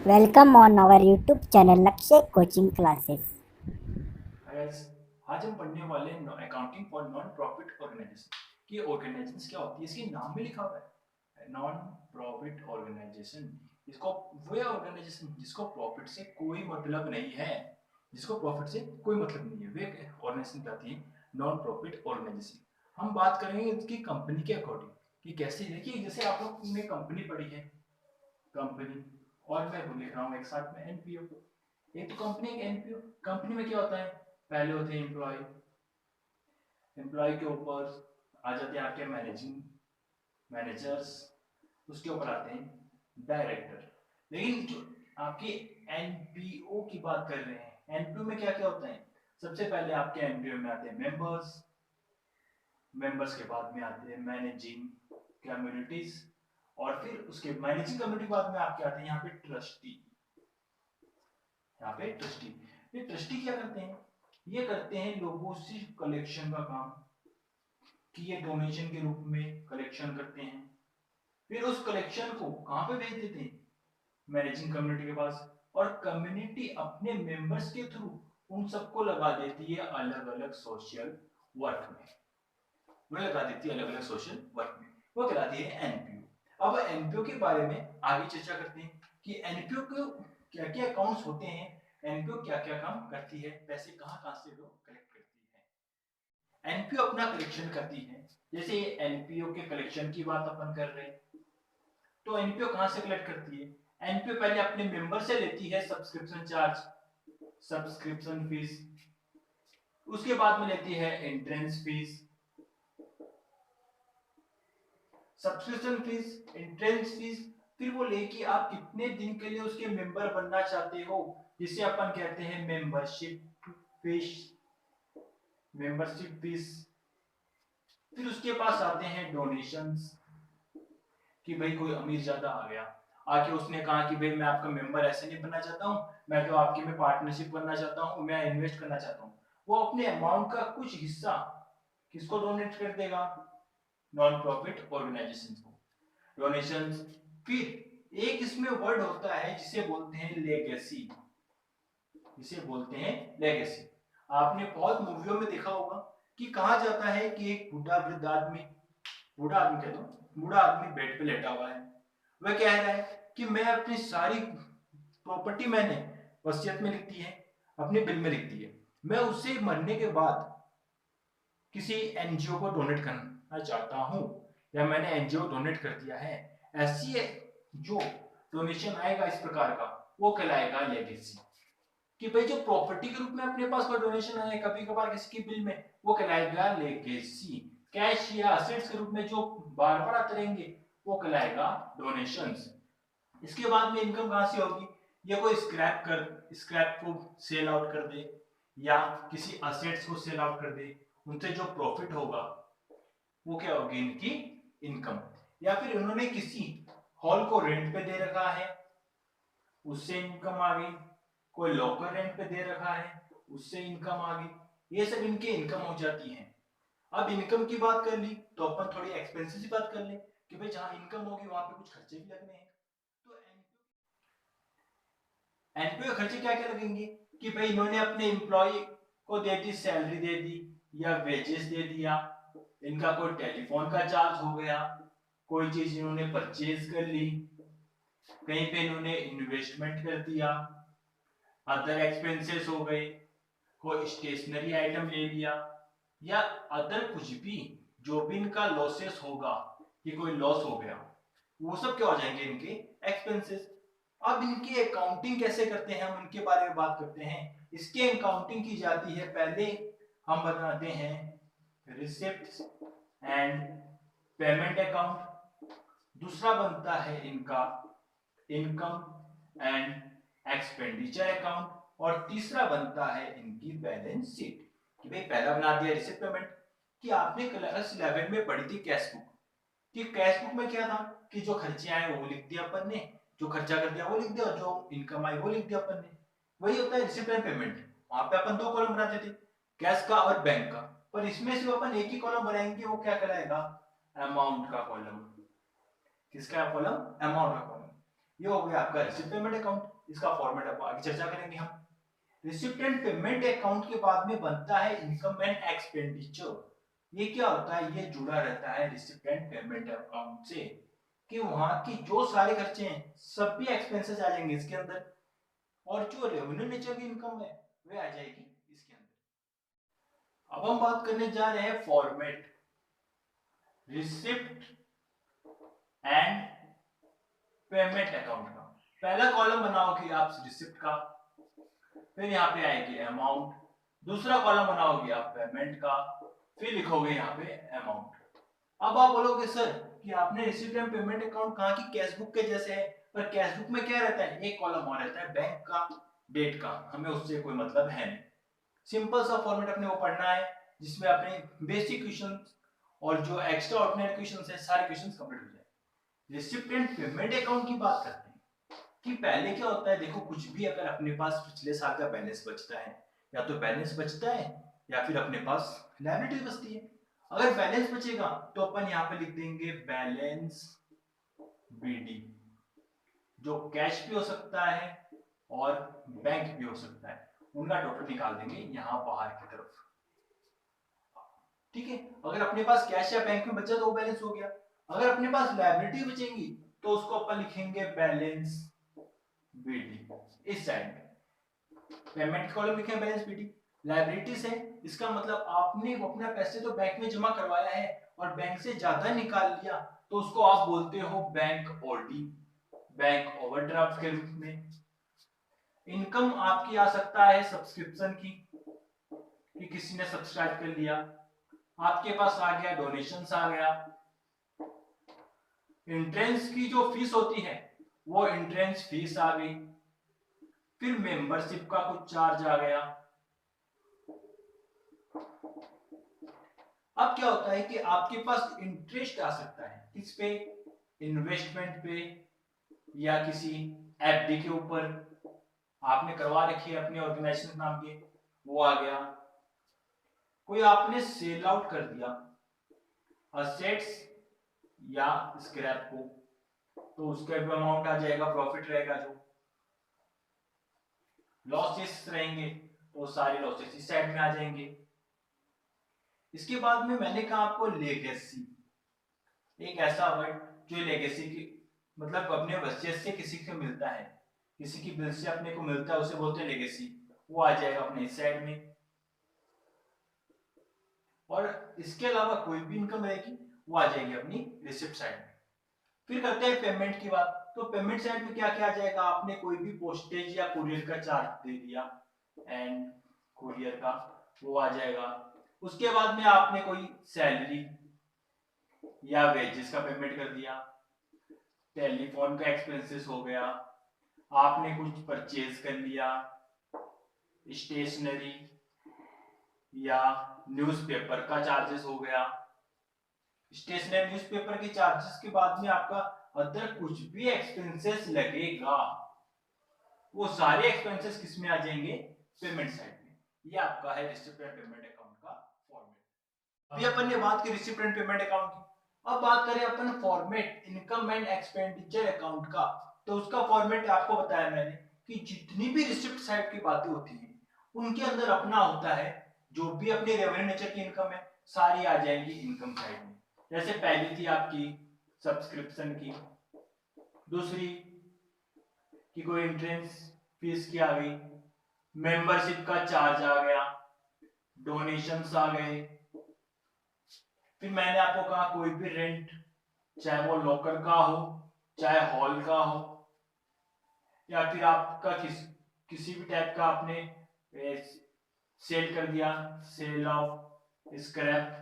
Welcome on our YouTube channel Lakshay Coaching Classes. Guys, आज हम पढ़ने वाले हैं accounting for non profit organisation कि ऑर्गेनाइजेशन क्या होती है। इसके नाम में लिखा हुआ है नॉन प्रॉफिट ऑर्गेनाइजेशन। इसको वो ऑर्गेनाइजेशन जिसको प्रॉफिट से कोई मतलब नहीं है, जिसको प्रॉफिट से कोई मतलब नहीं है, वे ऑर्गेनाइजेशन कहती है नॉन प्रॉफिट ऑर्गेनाइजेशन। हम बात करेंगे इसकी कंपनी के अकॉर्डिंग कि कैसे। देखिए, जैसे आप लोग ने कंपनी पढ़ी है, कंपनी और मैं लिख रहा हूँ एक साथ में एनपीओ। एक तो कंपनी एक एनपीओ। कंपनी में क्या होता है, पहले होते हैं एम्प्लॉय। एम्प्लॉय के ऊपर आ जाते हैं आपके मैनेजर्स। उसके ऊपर आते हैं डायरेक्टर। लेकिन जो आपके एनपीओ की बात कर रहे हैं, एनपीओ में क्या क्या होता है। सबसे पहले आपके एनपीओ में आते हैं मेंबर्स। मेंबर्स के बाद में आते हैं मैनेजिंग कम्युनिटीज। और फिर उसके मैनेजिंग कम्युनिटी के बाद में आपके आते हैं यहाँ पे ट्रस्टी। यहाँ पे ट्रस्टी, ये ट्रस्टी क्या करते हैं, ये करते हैं लोगों से कलेक्शन का काम, कि ये डोनेशन के रूप में कलेक्शन करते हैं। फिर उस कलेक्शन को कहां पे भेज देते हैं, मैनेजिंग कम्युनिटी के पास। और कम्युनिटी अपने मेंबर्स के थ्रू उन सबको लगा देती है अलग अलग सोशल वर्क में। वो लगा देती है अलग अलग सोशल वर्क में, वो कहलाती है एनपीओ। अब एनपीओ के बारे में आगे चर्चा करते हैं कि एनपीओ को क्या क्या अकाउंट्स होते हैं, एनपीओ क्या क्या काम करती है, पैसे कहां कहां से वो कलेक्ट करती है। एनपीओ अपना कलेक्शन करती है। जैसे एनपीओ के कलेक्शन की बात अपन कर रहे हैं, तो एनपीओ कहां से कलेक्ट करती है। एनपीओ पहले अपने मेंबर से लेती है सब्सक्रिप्शन चार्ज, सब्सक्रिप्शन फीस। उसके बाद में लेती है entrance fees, subscription fees, entrance fees. फिर वो लेके आप कितने दिन के लिए उसके मेंबर बनना चाहते हो, जिसे अपन कहते हैं मेंबरशिप फीस, मेंबरशिप फीस। फिर उसके पास आते हैं डोनेशंस, कि भाई कोई अमीर ज्यादा आ गया, आके उसने कहा कि भाई मैं आपका मेंबर ऐसे नहीं बनना चाहता हूँ, मैं तो आपकी में पार्टनरशिप बनना चाहता हूँ, मैं इन्वेस्ट करना चाहता हूँ। वो अपने अमाउंट का कुछ हिस्सा किसको डोनेट कर देगा, नॉन प्रॉफिट ऑर्गेनाइजेशन को, डोनेशन। फिर एक इसमें वर्ड होता है जिसे बोलते हैं लेगेसी, जिसे बोलते हैं लेगेसी। आपने बहुत मूवियों में देखा होगा कि कहा जाता है कि एक बूढ़ा वृद्ध आदमी, बूढ़ा आदमी कह दो, बूढ़ा आदमी बेड पे लेटा हुआ है। वह कह रहा है कि मैं अपनी सारी प्रॉपर्टी मैंने वसीयत में लिख दी है, अपने बिल में लिख दी है, मैं उसे मरने के बाद किसी एनजीओ को डोनेट करना चाहता हूं, या मैंने एनजीओ डोनेट कर दिया है। ऐसी जो डोनेशन आएगा इस प्रकार का, वो कहलाएगा लेगेसी। कि भाई जो प्रॉपर्टी के रूप में अपने पास कोई डोनेशन आए कभी कभार किसी की बिल में, वो कहलाएगा लेगेसी। कैश या असेट्स के रूप में जो बार बार आते रहेंगे, वो कहलाएगा डोनेशंस। इसके बाद में इनकम कहां से होगी, ये कोई स्क्रैप को सेल आउट कर दे, या किसी असेट्स को सेल आउट कर दे, उनसे जो प्रॉफिट होगा वो क्या होगी, इनकी इनकम। या फिर उन्होंने किसी हॉल को रेंट पे दे रखा है, उससे इनकम आ गई। कोई लॉकर रेंट पे दे रखा है, उससे इनकम आ गई। ये सब इनके इनकम हो जाती है। अब इनकम की बात कर ली तो अपन थोड़ी एक्सपेंसेस की बात कर ले, कि भाई जहां इनकम होगी वहां पे कुछ खर्चे भी लगने हैं। तो एनपीओ खर्चे क्या क्या लगेंगे, कि भाई इन्होंने अपने एम्प्लॉय को दे दी सैलरी दे दी, या वेजेस दे दिया, इनका कोई टेलीफोन का चार्ज हो गया, कोई चीज इन्होंने परचेज कर ली, कहीं पे इन्होंने इन्वेस्टमेंट कर दिया, अदर एक्सपेंसेस हो गए, कोई स्टेशनरी आइटम ले लिया, या अदर कुछ भी जो भी इनका लॉसेस होगा, कि कोई लॉस हो गया, वो सब क्या हो जाएंगे, इनके एक्सपेंसेस। अब इनकी अकाउंटिंग कैसे करते हैं, हम उनके बारे में बात करते हैं। इसकी अकाउंटिंग की जाती है, पहले हम बनाते हैं रिसिप्ट एंड पेमेंट अकाउंट। दूसरा बनता है इनका इनकम एंड एक्सपेंडिचर अकाउंट। और तीसरा बनता है इनकी बैलेंस शीट। कि भाई पहला बना दिया रिसिप्ट पेमेंट, कि आपने क्लास 11 में पढ़ी थी कैश बुक, कि कैश बुक में क्या था, कि जो खर्चे आए वो लिख दिया अपन ने, जो खर्चा कर दिया वो लिख दिया, और जो इनकम आई वो लिख दिया अपन ने। वही होता है रिसिप्ट एंड पेमेंट। वहां पे अपन दो कॉलम बनाते थे, कैश का और बैंक का। पर इसमें से अपन एक ही कॉलम बनाएंगे, वो क्या कहलाएगा, अमाउंट का कॉलम। किसका कॉलम, अमाउंट का कॉलम। ये हो गया आपका रिसिप्ट पेमेंट अकाउंट, इसका फॉर्मेट अब आगे चर्चा करेंगे हम। रिसिप्ट एंड पेमेंट अकाउंट के बाद में बनता है इनकम एंड एक्सपेंडिचर। ये क्या होता है, ये जुड़ा रहता है रिसिप्ट एंड पेमेंट अकाउंट से, कि वहां की जो सारे खर्चे हैं सभी एक्सपेंसेस आ जाएंगे इसके अंदर, और जो रेवेन्यू नेचर की इनकम है वे आ जाएगी इसके अंदर। अब हम बात करने जा रहे हैं format receipt and payment account का। पहला कॉलम बनाओगे आप रिसिप्ट का, फिर यहाँ पे आएगी अमाउंट, दूसरा कॉलम बनाओगे आप पेमेंट का, फिर लिखोगे यहाँ पे अमाउंट। अब आप बोलोगे सर कि आपने रिसिप्ट एंड पेमेंट अकाउंट कहा कि कैश बुक के जैसे है, पर कैश बुक में क्या रहता है, एक कॉलम और रहता है बैंक का, डेट का, हमें उससे कोई मतलब है नहीं। सिंपल सा फॉर्मेट अपने को पढ़ना है जिसमें अपने बेसिक क्वेश्चन और जो एक्स्ट्रा ऑर्डिनरी क्वेश्चन है सारे क्वेश्चन कंप्लीट हो जाए। रिसिप्ट एंड पेमेंट अकाउंट की बात करते हैं कि पहले क्या होता है, देखो कुछ भी अगर अपने पास पिछले साल का बैलेंस बचता है, या तो बैलेंस बचता है या फिर अपने पास लायबिलिटी बचती है। अगर बैलेंस बचेगा तो अपन यहाँ पे लिख देंगे बैलेंस बीडी, जो कैश भी हो सकता है और बैंक भी हो सकता है, उनका टोटल निकाल देंगे यहाँ बाहर की तरफ। ठीक है, अगर अपने पास कैश या बैंक में बचा तो वो बैलेंस हो गया। अगर अपने पास लायबिलिटी बचेंगी तो उसको अपन लिखेंगे बैलेंस बीडी इस साइड में, पेमेंट कॉलम लिखे बैलेंस बीडी। लायबिलिटीज है, इसका मतलब आपने अपना पैसे तो बैंक में जमा करवाया है और बैंक से ज्यादा निकाल लिया तो उसको आप बोलते हो बैंक ओडी, बैंक ओवरड्राफ्ट के रूप में। इनकम आपकी आ सकता है सब्सक्रिप्शन की, कि किसी ने सब्सक्राइब कर लिया, आपके पास आ गया डोनेशंस आ गया। एंट्रेंस की जो फीस होती है वो एंट्रेंस फीस आ गई, फिर मेंबरशिप का कुछ चार्ज आ गया। अब क्या होता है कि आपके पास इंटरेस्ट आ सकता है किस पे, इन्वेस्टमेंट पे या किसी एफडी के ऊपर आपने करवा रखी है अपने ऑर्गेनाइजेशन नाम के, वो आ गया। कोई आपने सेल आउट कर दिया असेट्स या स्क्रैप को, तो उसका भी अमाउंट आ जाएगा, प्रॉफिट रहेगा। जो लॉसेस रहेंगे तो सारे लॉसेस इस साइड में आ जाएंगे। इसके बाद में मैंने कहा आपको लेगेसी, एक ऐसा वर्ड जो लेगेसी की मतलब अपने वसीयत से किसी को मिलता है, किसी की बिल से अपने को मिलता है, उसे बोलते हैं लेगेसी, वो आ जाएगा अपने इस साइड में। और इसके अलावा कोई भी इनकम रहेगी वो आ जाएगी अपनी रिसिप्ट साइड में। फिर करते हैं पेमेंट की बात। तो पेमेंट साइड में क्या क्या आ जाएगा, आपने कोई भी पोस्टेज या कुरियर का चार्ज दे दिया एंड कुरियर का, वो आ जाएगा। उसके बाद में आपने कोई सैलरी या वेजेस का पेमेंट कर दिया, टेलीफोन का एक्सपेंसेस हो गया, आपने कुछ परचेज कर लिया, स्टेशनरी या न्यूज़पेपर का चार्जेस हो गया। स्टेशनरी न्यूज़पेपर के चार्जेस के बाद में आपका अदर कुछ भी एक्सपेंसेस लगेगा, वो सारे एक्सपेंसेस किस में आ जाएंगे, पेमेंट साइड में। ये आपका है रिसिप्ट एंड पेमेंट अकाउंट का फॉर्मेट। अभी अपन ने बात की रिसिप्ट एंड पेमेंट अकाउंट की, अब बात करें अपन format income and expenditure account का। तो उसका फॉर्मेट आपको बताया मैंने कि जितनी भी रिसिप्ट साइड की बातें होती है उनके अंदर अपना होता है, जो भी अपनी रेवेन्यू नेचर की इनकम है सारी आ जाएंगी इनकम साइड में। जैसे पहली थी आपकी सब्सक्रिप्शन की, दूसरी कि कोई एंट्रेंस फीस की आ गई, मेंबरशिप का चार्ज आ गया, डोनेशंस आ गए। फिर मैंने आपको कहा कोई भी रेंट, चाहे वो लॉकर का हो चाहे हॉल का हो, या फिर आपका किसी भी टाइप का आपने सेल कर दिया, sale of scrap,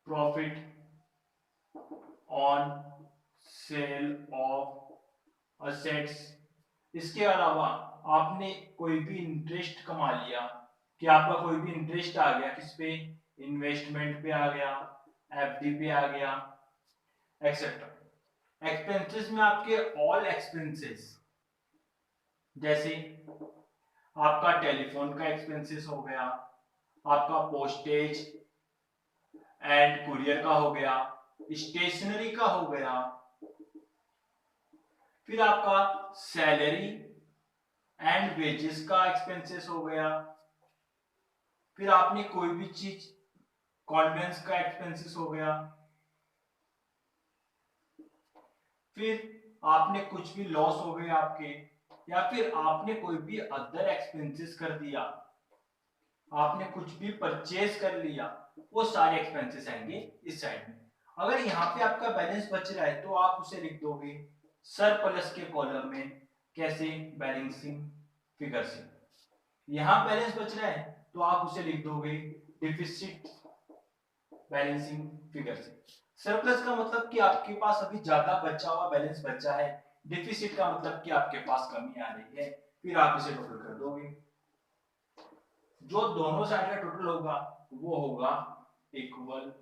profit on sale of assets. इसके अलावा आपने कोई भी इंटरेस्ट कमा लिया, कि आपका कोई भी इंटरेस्ट आ गया किस पे, इन्वेस्टमेंट पे आ गया, एफडी पे आ गया, एक्सेट्रा। एक्सपेंसेस में आपके ऑल एक्सपेंसेस, जैसे आपका टेलीफोन का एक्सपेंसेस हो गया, आपका पोस्टेज एंड कुरियर का हो गया, स्टेशनरी का हो गया, फिर आपका सैलरी एंड वेजेस का एक्सपेंसेस हो गया। फिर आपने कोई भी चीज कॉन्वेंस का एक्सपेंसेस हो गया। फिर आपने कुछ भी लॉस हो गए आपके, या फिर आपने कोई भी अदर एक्सपेंसेस कर दिया, आपने कुछ भी परचेज कर लिया, वो सारे एक्सपेंसेस आएंगे इस साइड में। अगर यहाँ पे आपका बैलेंस बच रहा है तो आप उसे लिख दोगे सरप्लस के कॉलम में। कैसे? बैलेंसिंग फिगर से। यहाँ बैलेंस बच रहा है तो आप उसे लिख दोगे डिफिसिट बैलेंसिंग फिगर से। सरप्लस का मतलब कि आपके पास अभी ज्यादा बचा हुआ बैलेंस बचा है। डिफिसिट का मतलब कि आपके पास कमी आ रही है। फिर आप इसे टोटल कर दोगे, जो दोनों साइड का टोटल होगा वो होगा इक्वल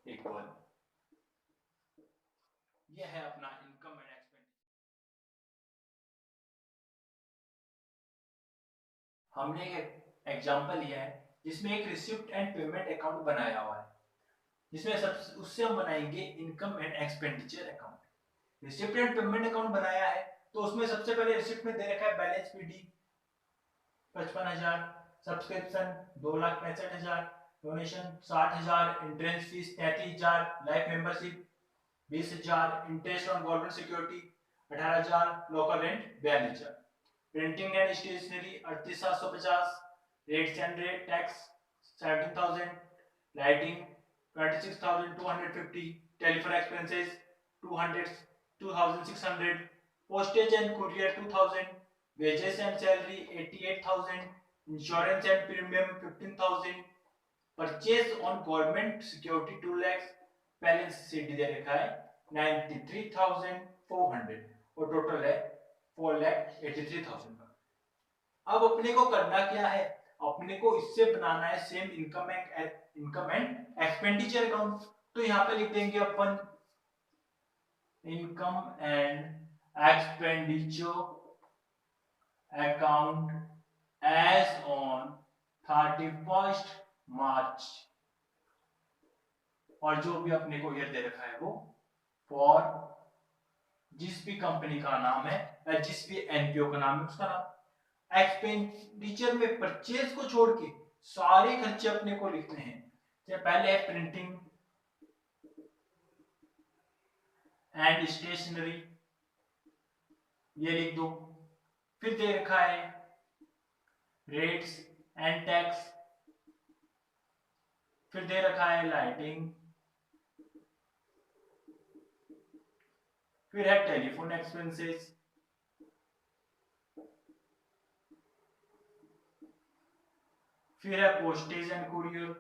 इक्वल। ये है अपना इनकम एंड एक्सपेंडिचर। हमने एक एग्जांपल लिया है जिसमें एक रिसिप्ट एंड पेमेंट अकाउंट बनाया हुआ है, जिसमें सब उससे हम बनाएंगे income and expenditure account. Receipt and payment account बनाया है तो उसमें सबसे पहले रिसिप्ट में दे रखा है balance PD 55,000, subscription 2,65,000, donation 60,000, entrance fees 33,000, life membership 20,000, interest on government security 18,000, local rent 42,000, printing and stationery 38,750, rates and rate tax 17,000, lighting 26,250, telephone expenses 2,600, postage and courier 2,000, wages and salary 88,000, insurance and premium 15,000, purchase on government security 2 lakhs, balance sheet दे रखा है 93,400 और total है 4,83,000 का। अब अपने को करना क्या है? अपने को इससे बनाना है same income and expenditure account. तो यहाँ पे लिख देंगे अपन income and expenditure account as on 31st March, और जो भी अपने को ईयर दे रखा है वो फॉर जिस भी कंपनी का नाम है या जिस भी एनपीओ का नाम है उसका नाम। एक्सपेंडिचर में परचेज को छोड़ के सारे खर्चे अपने को लिखने हैं। पहले है प्रिंटिंग एंड स्टेशनरी, ये लिख दो। फिर दे रखा है रेट्स एंड टैक्स, फिर दे रखा है लाइटिंग, फिर है टेलीफोन एक्सपेंसेस, फिर है पोस्टेज एंड कुरियर,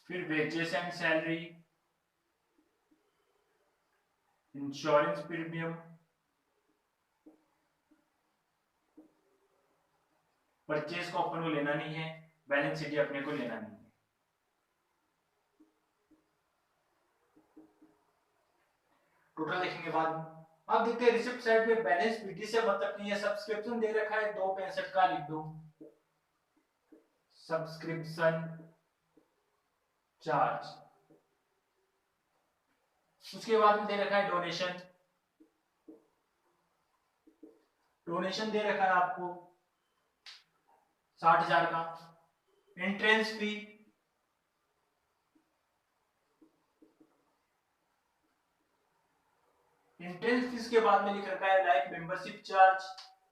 फिर wages and salary, insurance premium, purchase को अपन को लेना नहीं है, बैलेंस शीट अपने को लेना नहीं है। टोटल लिखने के बाद अब देखते हैं रिसिप्ट साइड में बैलेंस पीटी से मतलब नहीं है। सब्सक्रिप्शन दे रखा है 265 का, लिख दो सब्सक्रिप्शन चार्ज। उसके बाद में दे रखा है डोनेशन, डोनेशन दे रखा है आपको 60,000 का। एंट्रेंस फी, एंट्रेंस फीस के बाद में लिख रखा है life membership charge,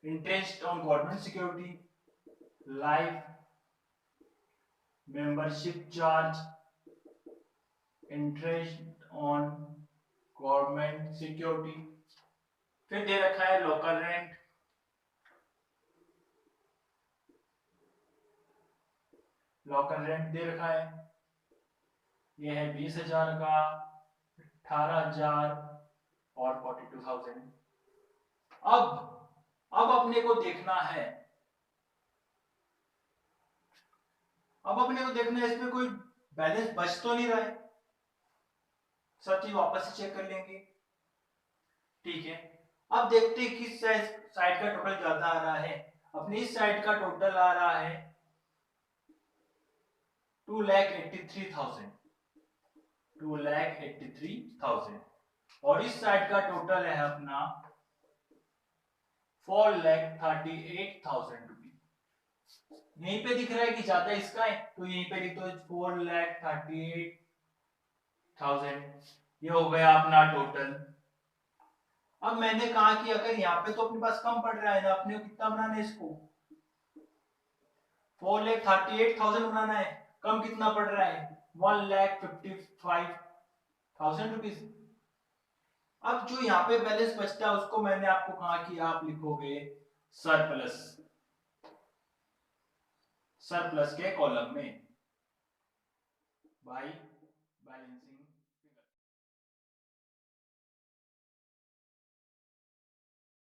interest on government security, life membership charge, interest on government security. फिर दे रखा है लोकल रेंट, लोकल रेंट दे रखा है, ये है 20,000 का, 18,000 और 42,000। अब अपने को देखना है, अब अपने को देखना है इसमें कोई बैलेंस बच तो नहीं रहा है। सब चीज वापस से चेक कर लेंगे। ठीक है, अब देखते हैं किस साइड का टोटल ज्यादा आ रहा है। अपनी इस साइड का टोटल आ रहा है 2,83,000, 2,83,000। और इस साइड का टोटल है अपना 4,38,000 रुपीज। यहीं पे दिख रहा है कि ज्यादा इसका है, तो यहीं पे लिख दो 4,38,000। ये हो गया अपना टोटल। अब मैंने कहा कि अगर यहाँ पे तो अपने पास कम पड़ रहा है ना, अपने को कितना बनाना है इसको, 4,38,000 बनाना है। कम कितना पड़ रहा है, 1,55,000 रुपीज। अब जो यहाँ पे बैलेंस बचता है उसको मैंने आपको कहा कि आप लिखोगे सरप्लस, सरप्लस के कॉलम में बाय बैलेंसिंग।